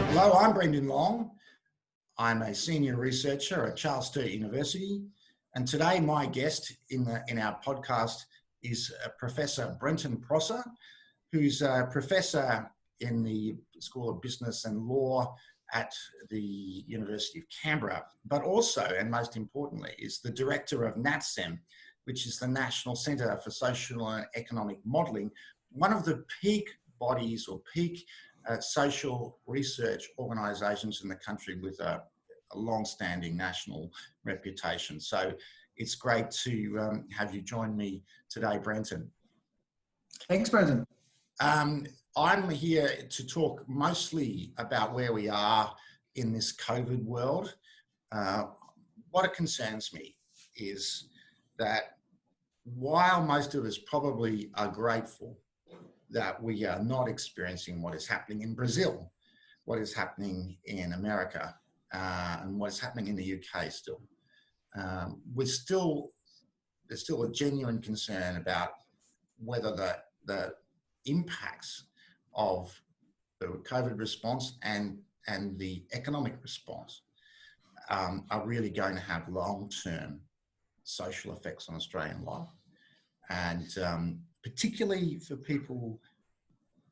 Hello, I'm Brenton. I'm a senior researcher at Charles Sturt University, and today my guest in our podcast is Professor Brenton Prosser, who's a professor in the School of Business and Law at the University of Canberra, but also, and most importantly, is the director of NATSEM, which is the National Centre for Social and Economic Modelling, one of the peak bodies or peak social research organisations in the country with a long-standing national reputation. So it's great to have you join me today, Brenton. Thanks, Brenton. I'm here to talk mostly about where we are in this COVID world. What it concerns me is that while most of us probably are grateful that we are not experiencing what is happening in Brazil, what is happening in America, and what is happening in the UK still, there's still a genuine concern about whether the impacts of the COVID response and the economic response are really going to have long-term social effects on Australian life. And particularly for people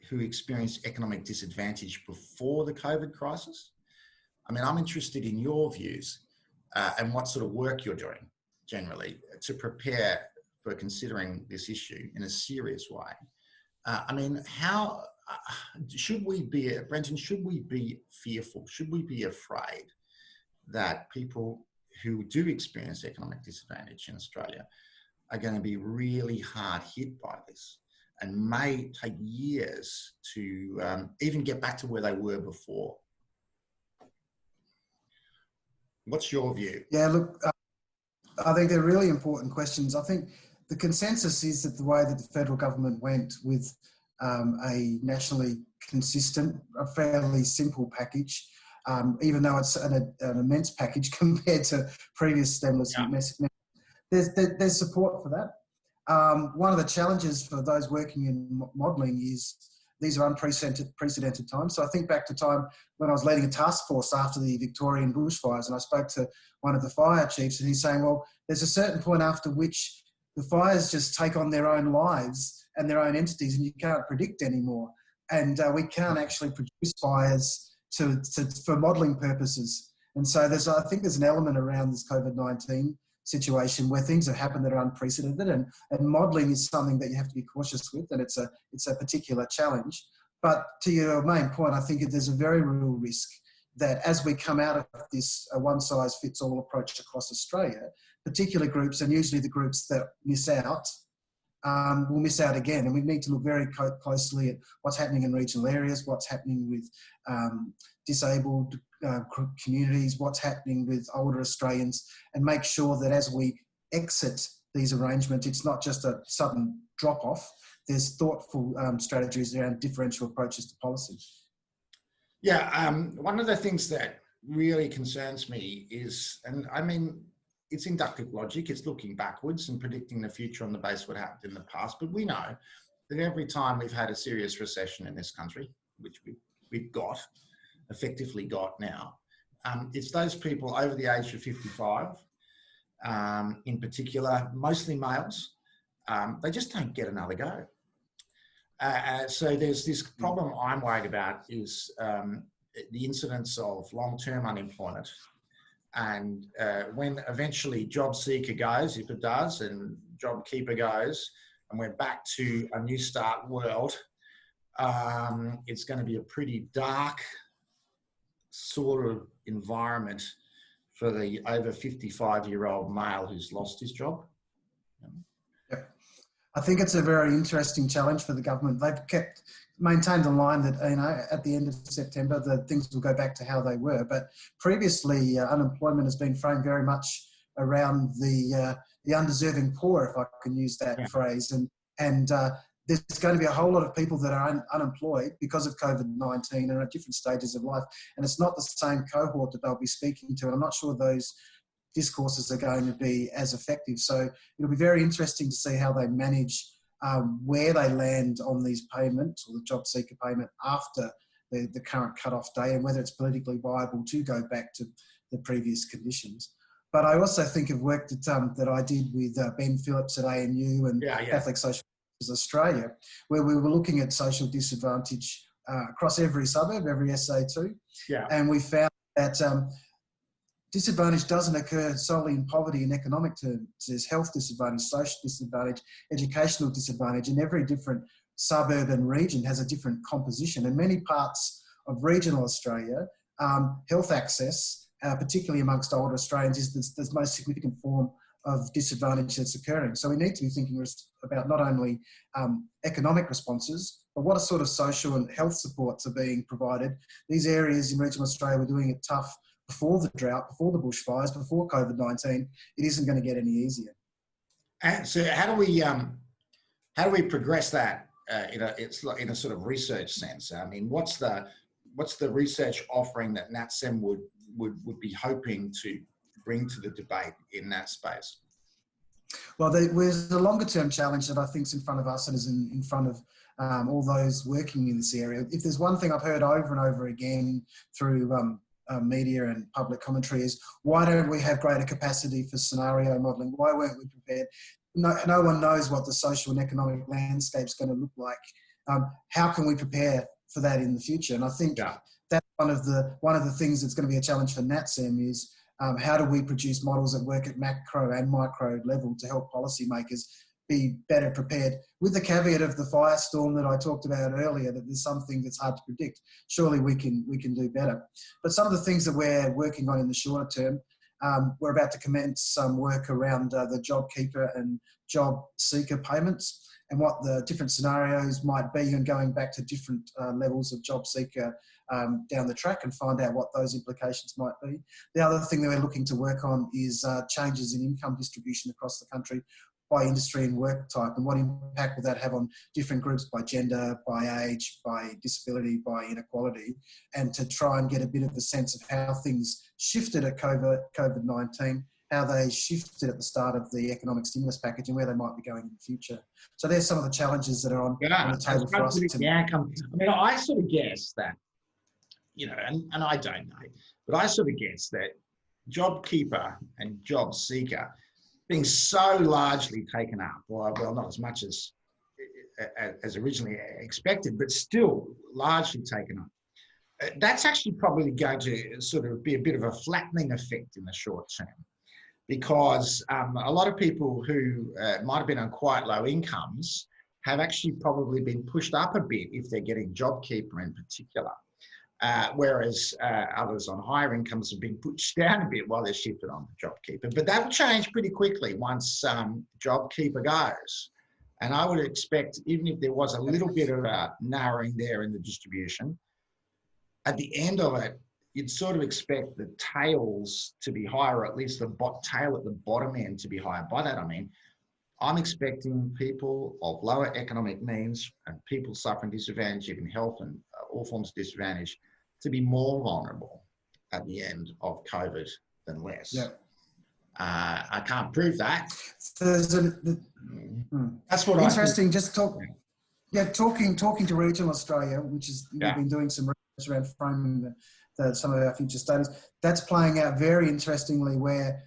who experienced economic disadvantage before the COVID crisis. I mean, I'm interested in your views and what sort of work you're doing generally to prepare for considering this issue in a serious way. I mean, how should we be, Brenton, should we be fearful? Should we be afraid that people who do experience economic disadvantage in Australia are going to be really hard hit by this and may take years to even get back to where they were before? What's your view? Yeah, look, I think they're really important questions. I think the consensus is that the way that the federal government went with a nationally consistent, a fairly simple package, even though it's an immense package compared to previous stimulus, there's support for that. One of the challenges for those working in modelling is these are unprecedented times. So I think back to time when I was leading a task force after the Victorian bushfires, and I spoke to one of the fire chiefs, and he's saying, well, there's a certain point after which the fires just take on their own lives and their own entities, and you can't predict anymore. And we can't actually produce fires for modelling purposes. And so I think there's an element around this COVID-19 situation where things have happened that are unprecedented, and modelling is something that you have to be cautious with, and it's a particular challenge. But to your main point, I think there's a very real risk that as we come out of this one-size-fits-all approach across Australia, particular groups, and usually the groups that miss out, will miss out again. And we need to look very closely at what's happening in regional areas, what's happening with disabled communities, what's happening with older Australians, and make sure that as we exit these arrangements, it's not just a sudden drop-off. There's thoughtful strategies around differential approaches to policy. Yeah, one of the things that really concerns me is, and I mean, it's inductive logic, it's looking backwards and predicting the future on the basis of what happened in the past, but we know that every time we've had a serious recession in this country, which we've effectively got now, it's those people over the age of 55, in particular, mostly males, they just don't get another go. So there's this problem I'm worried about is the incidence of long-term unemployment. And when eventually job seeker goes, if it does, and job keeper goes, and we're back to a new start world, it's going to be a pretty dark sort of environment for the over 55-year-old male who's lost his job. Yeah. I think it's a very interesting challenge for the government. They've maintained the line that, you know, at the end of September, the things will go back to how they were. But previously, unemployment has been framed very much around the undeserving poor, if I can use that phrase. And there's going to be a whole lot of people that are unemployed because of COVID-19 and at different stages of life. And it's not the same cohort that they'll be speaking to. And I'm not sure those discourses are going to be as effective. So it'll be very interesting to see how they manage where they land on these payments or the job seeker payment after the current cut-off day, and whether it's politically viable to go back to the previous conditions. But I also think of work that I did with Ben Phillips at ANU and Catholic Social Services Australia, where we were looking at social disadvantage across every suburb, every SA2. Yeah. And we found that disadvantage doesn't occur solely in poverty and economic terms. There's health disadvantage, social disadvantage, educational disadvantage, and every different suburb and region has a different composition. In many parts of regional Australia, health access, particularly amongst older Australians, is the most significant form of disadvantage that's occurring. So we need to be thinking about not only economic responses, but what sort of social and health supports are being provided. These areas in regional Australia were doing it tough before the drought, before the bushfires, before COVID-19. It isn't going to get any easier. And so how do we progress that in a sort of research sense? I mean, what's the research offering that NATSEM would be hoping to bring to the debate in that space? Well, there's a longer term challenge that I think is in front of us and is in front of all those working in this area. If there's one thing I've heard over and over again through media and public commentary is, why don't we have greater capacity for scenario modelling? Why weren't we prepared? No one knows what the social and economic landscape is going to look like. How can we prepare for that in the future? And I think that's one of the things that's going to be a challenge for NATSEM is how do we produce models that work at macro and micro level to help policymakers be better prepared, with the caveat of the firestorm that I talked about earlier, that there's something that's hard to predict. Surely we can do better. But some of the things that we're working on in the shorter term, we're about to commence some work around the JobKeeper and job seeker payments and what the different scenarios might be, and going back to different levels of job seeker down the track and find out what those implications might be. The other thing that we're looking to work on is changes in income distribution across the country by industry and work type, and what impact will that have on different groups by gender, by age, by disability, by inequality, and to try and get a bit of a sense of how things shifted at COVID-19, how they shifted at the start of the economic stimulus package, and where they might be going in the future. So there's some of the challenges that are on the table for us. I mean, I sort of guess that, and I don't know, but I sort of guess that JobKeeper and job seeker being so largely taken up, well, not as much as originally expected, but still largely taken up. That's actually probably going to sort of be a bit of a flattening effect in the short term, because a lot of people who might have been on quite low incomes have actually probably been pushed up a bit if they're getting JobKeeper in particular. Whereas others on higher incomes have been pushed down a bit while they're shifted on to JobKeeper. But that will change pretty quickly once JobKeeper goes. And I would expect, even if there was a little bit of a narrowing there in the distribution, at the end of it, you'd sort of expect the tails to be higher, or at least the tail at the bottom end to be higher. By that I mean, I'm expecting people of lower economic means and people suffering disadvantage in health and all forms of disadvantage to be more vulnerable at the end of COVID than less. Yeah. I can't prove that. That's what interesting. Just talking to regional Australia, which is we've been doing some research around framing some of our future studies. That's playing out very interestingly, where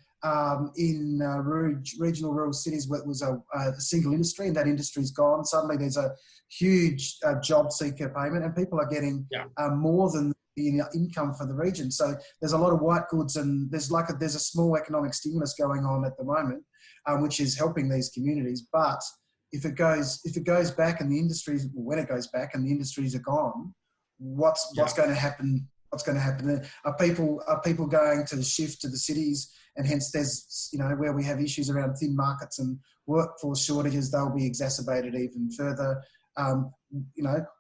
in regional rural cities where it was a single industry and that industry's gone, suddenly there's a huge job seeker payment and people are getting more than the income for the region. So there's a lot of white goods, and there's a small economic stimulus going on at the moment, which is helping these communities. But if it goes back and the industries, when it goes back and the industries are gone, what's going to happen? What's going to happen? Are people going to shift to the cities? And hence there's, where we have issues around thin markets and workforce shortages, they'll be exacerbated even further.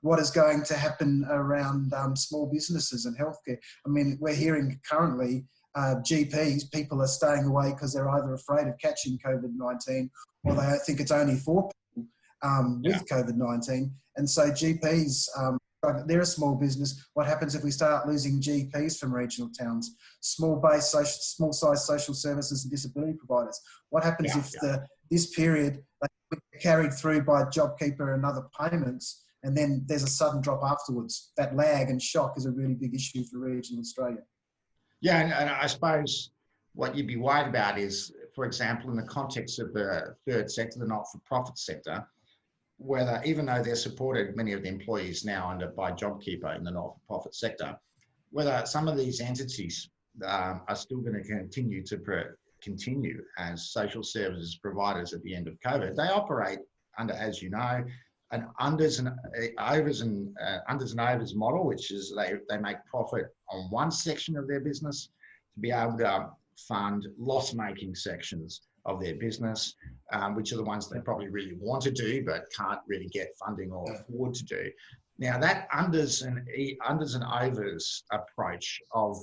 What is going to happen around small businesses and healthcare? I mean, we're hearing currently GPs, people are staying away because they're either afraid of catching COVID-19 or they think it's only for people with COVID-19. And so GPs they're a small business. What happens if we start losing GPs from regional towns? Small-sized social services and disability providers. What happens if this period carried through by JobKeeper and other payments, and then there's a sudden drop afterwards? That lag and shock is a really big issue for regional Australia. Yeah, and I suppose what you'd be worried about is, for example, in the context of the third sector, the not-for-profit sector, whether, even though they're supported, many of the employees now by JobKeeper in the not-for-profit sector, whether some of these entities are still going to continue as social services providers at the end of COVID. They operate under, as you know, an unders and overs model, which is they make profit on one section of their business to be able to fund loss-making sections of their business, which are the ones they probably really want to do but can't really get funding or afford to do. Now, that unders and overs approach of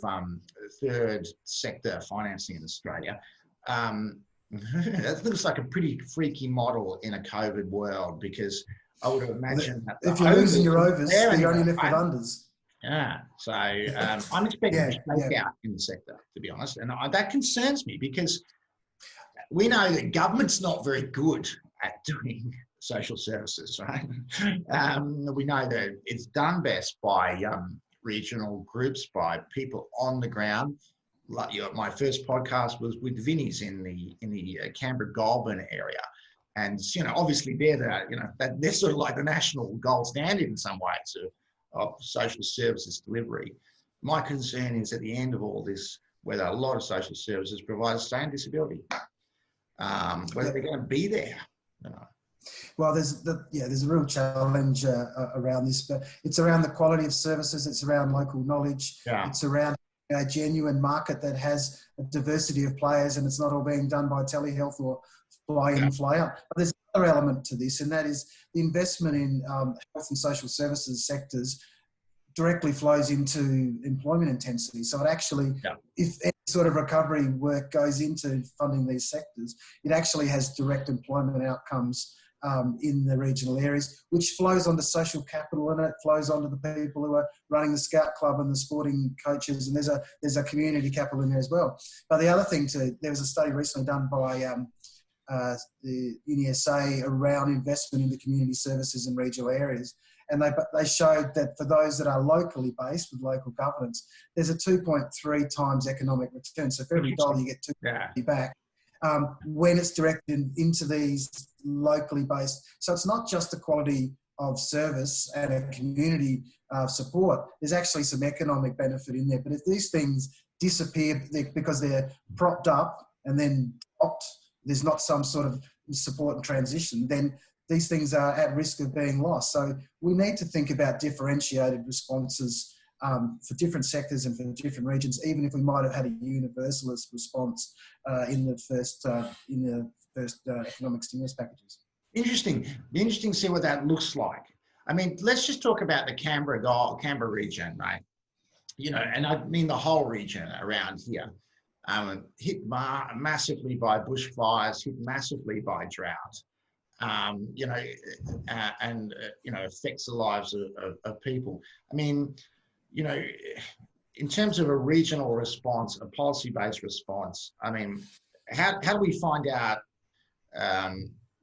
third sector financing in Australia, that looks like a pretty freaky model in a COVID world, because I would imagine that if you're losing your overs, you're only left with unders. Yeah, so I'm expecting a shakeout in the sector, to be honest, and that concerns me, because we know that government's not very good at doing social services, right? We know that it's done best by regional groups, by people on the ground. Like, my first podcast was with Vinnie's in the Canberra Goulburn area, and obviously they're sort of like the national gold standard in some ways of social services delivery. My concern is, at the end of all this, whether a lot of social services providers stay in disability, whether they're going to be there. Well, there's a real challenge around this, but it's around the quality of services. It's around local knowledge. Yeah. It's around a genuine market that has a diversity of players, and it's not all being done by telehealth or fly in, fly out. But there's another element to this, and that is the investment in health and social services sectors directly flows into employment intensity. So it actually, if any sort of recovery work goes into funding these sectors, it actually has direct employment outcomes in the regional areas, which flows onto social capital, and it flows onto the people who are running the scout club and the sporting coaches, and there's a community capital in there as well. But the other thing there was a study recently done by the NATSEM around investment into community services in regional areas, and they showed that for those that are locally based with local governance, there's a 2.3 times economic return. So for every dollar you get $2 back. When it's directed into these locally based. So it's not just the quality of service and a community support. There's actually some economic benefit in there. But if these things disappear because they're propped up and then dropped, there's not some sort of support and transition, then these things are at risk of being lost. So we need to think about differentiated responses for different sectors and for different regions, even if we might have had a universalist response in the first economic stimulus packages. Interesting. Be interesting to see what that looks like. I mean, let's just talk about the Canberra region, right? And I mean the whole region around here, hit massively by bushfires, hit massively by drought. Affects the lives of people. I mean, in terms of a regional response, a policy-based response, I mean, how do we find out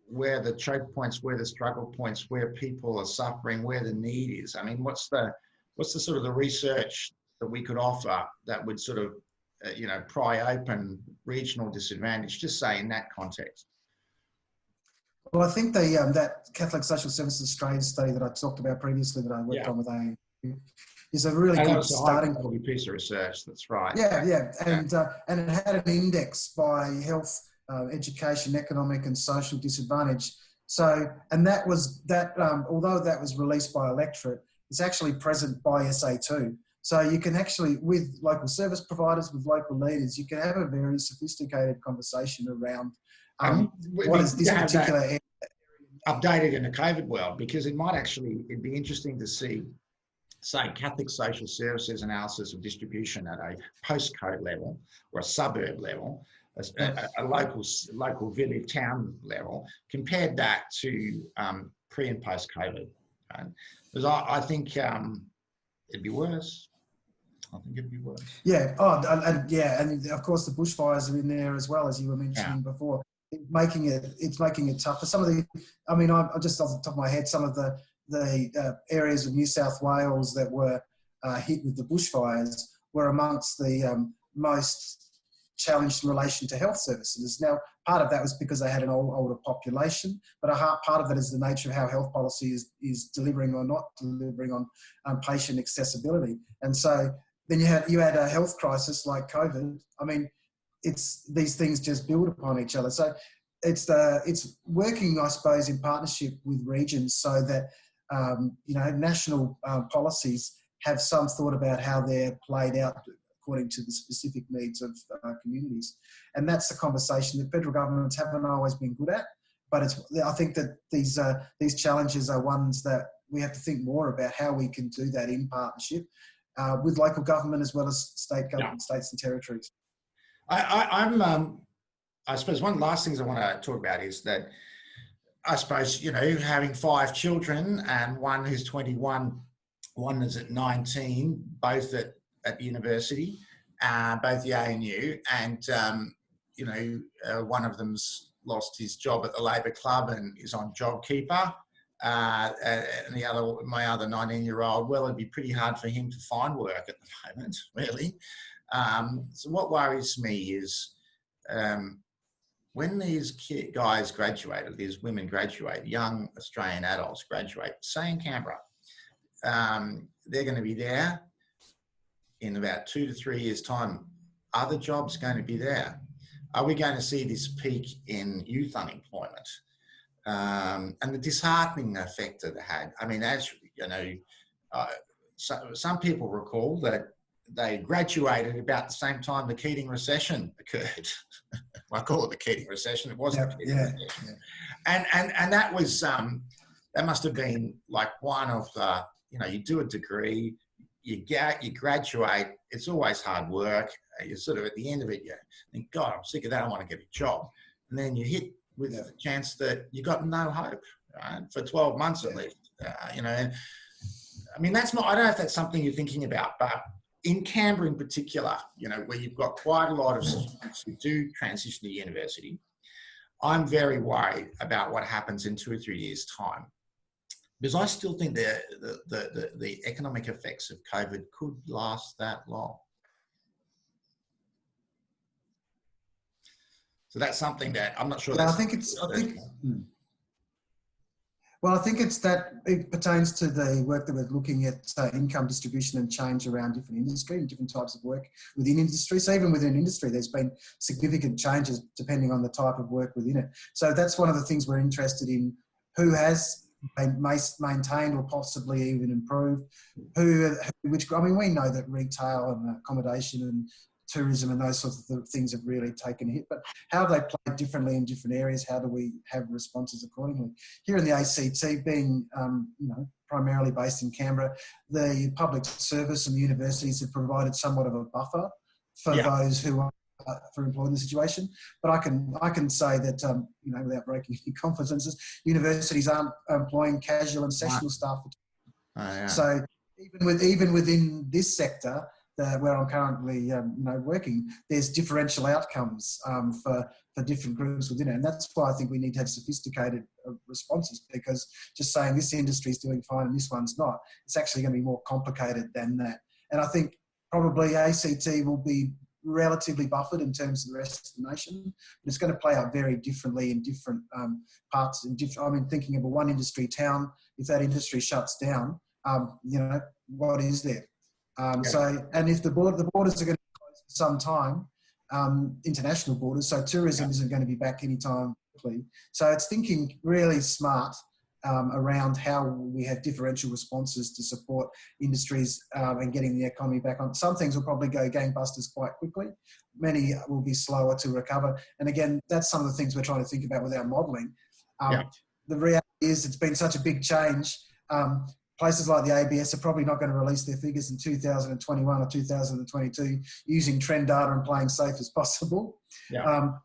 where the choke points, where the struggle points, where people are suffering, where the need is? I mean, what's the sort of the research that we could offer that would sort of, pry open regional disadvantage, just say in that context? Well, I think that Catholic Social Services Australia study that I talked about previously that I worked on with AIM is a really good starting point. Piece of research. That's right. Yeah, and it had an index by health, education, economic, and social disadvantage. So, and that was although that was released by electorate, it's actually present by SA2. So you can actually, with local service providers, with local leaders, you can have a very sophisticated conversation around what is this particular area. Updated in a COVID world, because it'd be interesting to see, say, Catholic social services analysis of distribution at a postcode level or a suburb level, a local village town level, compared that to pre and post COVID right? Because I think it'd be worse. I think it'd be worse. Yeah. Oh, and yeah, and of course the bushfires are in there as well, as you were mentioning before, making it tough for some of the. I mean, I'm just off the top of my head, some of the areas of New South Wales that were hit with the bushfires were amongst the most challenged in relation to health services. Now, part of that was because they had an older population, but part of that is the nature of how health policy is delivering or not delivering on patient accessibility. And so then you had a health crisis like COVID. I mean, these things just build upon each other. So it's working, I suppose, in partnership with regions so that national policies have some thought about how they're played out according to the specific needs of communities. And that's the conversation that federal governments haven't always been good at. But I think that these challenges are ones that we have to think more about how we can do that in partnership with local government as well as state government, states and territories. I suppose one of the last things I want to talk about is that I suppose, having 5 children and one who's 21, one is at 19, both at university, both the ANU, and, one of them's lost his job at the Labor Club and is on JobKeeper. And my other 19-year-old, well, it'd be pretty hard for him to find work at the moment, really. So what worries me is when these guys graduate, or these women graduate, young Australian adults graduate, say in Canberra, they're going to be there in about 2 to 3 years' time. Are the jobs going to be there? Are we going to see this peak in youth unemployment? And the disheartening effect it had. I mean, as you know, some people recall that they graduated about the same time the Keating recession occurred. I call it the Keating recession. It wasn't the Keating recession. And that was, that must have been like one of the, you do a degree, you graduate, it's always hard work. You're sort of at the end of it, you think, God, I'm sick of that, I want to get a job. And then you hit with the chance that you got no hope, right? For 12 months at least. I mean, that's not, I don't know if that's something you're thinking about, but in Canberra in particular, where you've got quite a lot of students who do transition to university, I'm very worried about what happens in 2 or 3 years' time. Because I still think the economic effects of COVID could last that long. So that's something that I'm not sure. Yeah, I think it's that it pertains to the work that we're looking at income distribution and change around different industry and different types of work within industry. So even within industry, there's been significant changes depending on the type of work within it. So that's one of the things we're interested in, who has maintained or possibly even improved, which, I mean, we know that retail and accommodation and tourism and those sorts of things have really taken a hit, but how they play differently in different areas, how do we have responses accordingly? Here in the ACT, being primarily based in Canberra, the public service and the universities have provided somewhat of a buffer for those who are for employed in the situation. But I can say that without breaking any confidences, universities aren't employing casual and sessional staff. So even within this sector, where I'm currently working, there's differential outcomes for different groups within it. And that's why I think we need to have sophisticated responses, because just saying this industry is doing fine and this one's not, it's actually going to be more complicated than that. And I think probably ACT will be relatively buffered in terms of the rest of the nation, but it's going to play out very differently in different parts. I mean, thinking of a one industry town, if that industry shuts down, what is there? So, and if the borders are going to be closed for some time, international borders, so tourism isn't going to be back anytime quickly. So it's thinking really smart around how we have differential responses to support industries and getting the economy back on. Some things will probably go gangbusters quite quickly. Many will be slower to recover. And again, that's some of the things we're trying to think about with our modelling. The reality is it's been such a big change. Places like the ABS are probably not going to release their figures in 2021 or 2022 using trend data and playing safe as possible.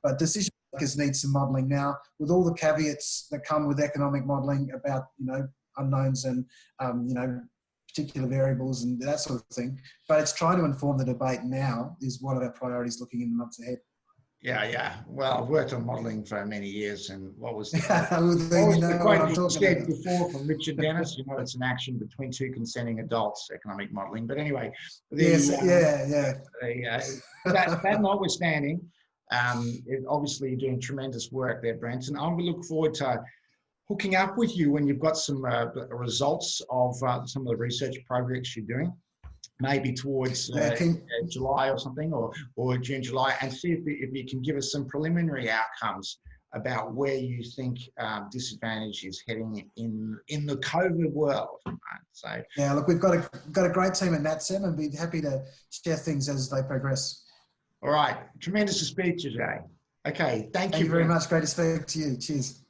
But decision makers need some modelling now, with all the caveats that come with economic modelling about, unknowns and, you know, particular variables and that sort of thing. But it's trying to inform the debate now is one of our priorities looking in the months ahead. Yeah. Well, I've worked on modelling for many years, and what was the the quote you said before from Richard Dennis? You know, it's an action between two consenting adults, economic modelling. But anyway, that notwithstanding, obviously you're doing tremendous work there, Brenton. I'm going to look forward to hooking up with you when you've got some results of some of the research projects you're doing. Maybe towards July or something, or June, July, and see if you can give us some preliminary outcomes about where you think disadvantage is heading in the COVID world. Right? So yeah, look, we've got a great team at NATSEM, and be happy to share things as they progress. All right, tremendous to speak to you today. Okay, thank you very much. Great to speak to you. Cheers.